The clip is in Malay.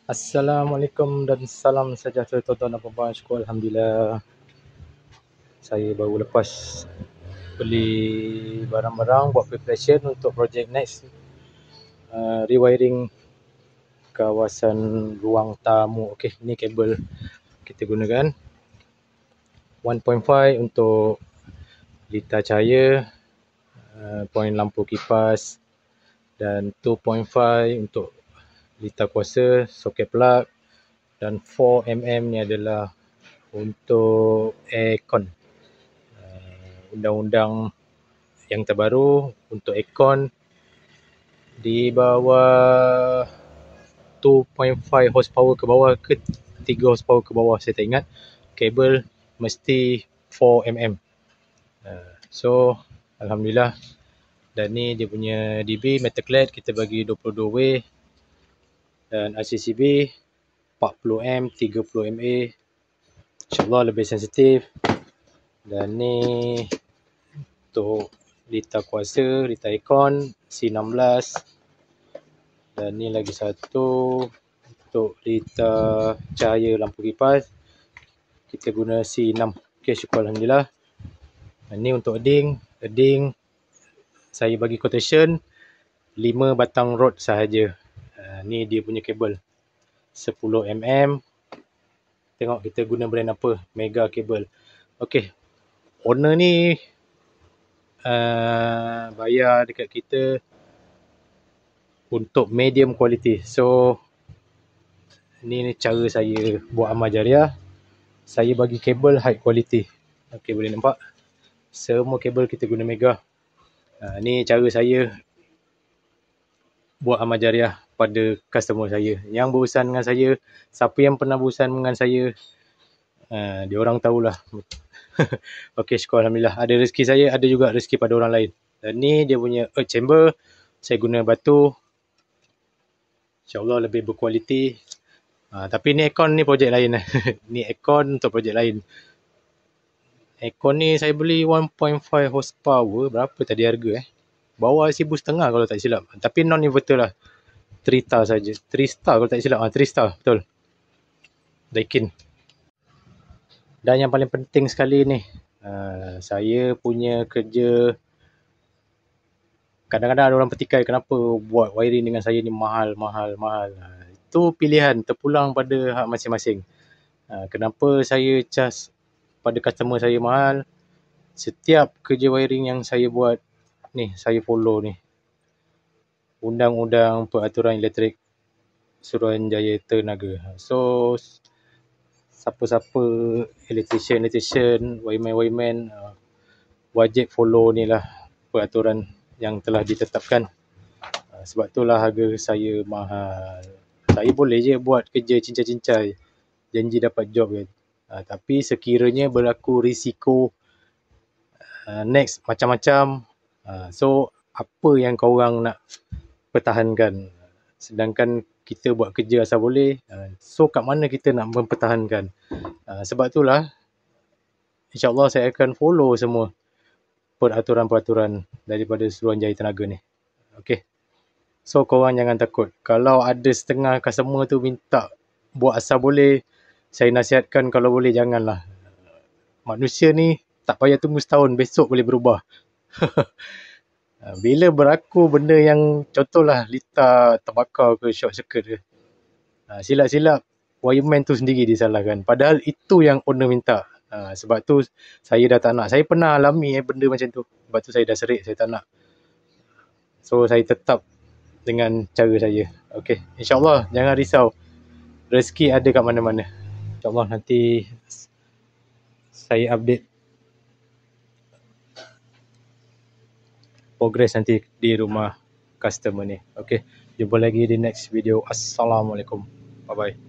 Assalamualaikum dan salam sejahtera tuan-tuan dan puan-puan. Syukur Alhamdulillah. Saya baru lepas beli barang-barang buat preparation untuk projek next, rewiring kawasan ruang tamu. Okey, ni kabel kita gunakan 1.5 untuk litar cahaya, poin lampu kipas, dan 2.5 untuk litar kuasa, soket plug, dan 4mm ni adalah untuk aircon. Undang-undang yang terbaru untuk aircon di bawah 2.5 horsepower ke bawah ke 3 horsepower ke bawah, saya tak ingat, kabel mesti 4mm. So Alhamdulillah. Dan ni dia punya DB metal clad, kita bagi 22 way, dan RCCB 40M 30MA, InsyaAllah lebih sensitif. Dan ni untuk litar kuasa, litar aircon C16. Dan ni lagi satu untuk litar cahaya lampu kipas, kita guna C6. Okey, syukur Alhamdulillah. Dan ni untuk earding saya bagi quotation 5 batang rod sahaja. Ni dia punya kabel 10mm. Tengok kita guna brand apa, Mega Cable. Okey, owner ni bayar dekat kita untuk medium quality. So ni cara saya buat amal jariah. Saya bagi kabel high quality. Okey, boleh nampak semua kabel kita guna Mega. Ni cara saya buat amal jariah pada customer saya yang berurusan dengan saya. Siapa yang pernah berurusan dengan saya, dia orang tahulah. Okey, syukur Alhamdulillah. Ada rezeki saya, ada juga rezeki pada orang lain. Dan ni dia punya earth chamber. Saya guna batu, InsyaAllah lebih berkualiti. Tapi ni aircon ni projek lain. Ni aircon untuk projek lain. Aircon ni saya beli 1.5 horsepower. Berapa tadi harga bawah 1,500 kalau tak silap. Tapi non inverter lah, 3 star saja. 3 star kalau tak silap. 3 star betul, Daikin. Dan yang paling penting sekali ni, saya punya kerja, kadang-kadang ada orang petikai kenapa buat wiring dengan saya ni mahal. Itu pilihan, terpulang pada hak masing-masing. Kenapa saya charge pada customer saya mahal? Setiap kerja wiring yang saya buat ni, saya follow ni Undang-Undang Peraturan Elektrik Suruhanjaya Tenaga. So siapa-siapa electrician, wireman, wajib follow ni lah peraturan yang telah ditetapkan. Sebab itulah harga saya mahal. Saya boleh je buat kerja cincai-cincai, janji dapat job kan. Tapi sekiranya berlaku risiko next macam-macam, so apa yang korang nak pertahankan? Sedangkan kita buat kerja asal boleh, so kat mana kita nak mempertahankan? Sebab itulah InsyaAllah saya akan follow semua peraturan-peraturan daripada Suruhanjaya Tenaga ni. Okey, so korang jangan takut. Kalau ada setengah customer tu minta buat asal boleh, saya nasihatkan kalau boleh janganlah. Manusia ni tak payah tunggu setahun, besok boleh berubah. Bila berlaku benda yang contohlah litar terbakar ke, short circuit ke, silap-silap wireman tu sendiri disalahkan. Padahal itu yang owner minta. Sebab tu saya dah tak nak. Saya pernah alami benda macam tu. Sebab tu saya dah serik, saya tak nak. So saya tetap dengan cara saya. Okey, InsyaAllah jangan risau. Rezeki ada kat mana-mana. InsyaAllah nanti saya update progress nanti di rumah customer ni. Okey, jumpa lagi di next video. Assalamualaikum. Bye-bye.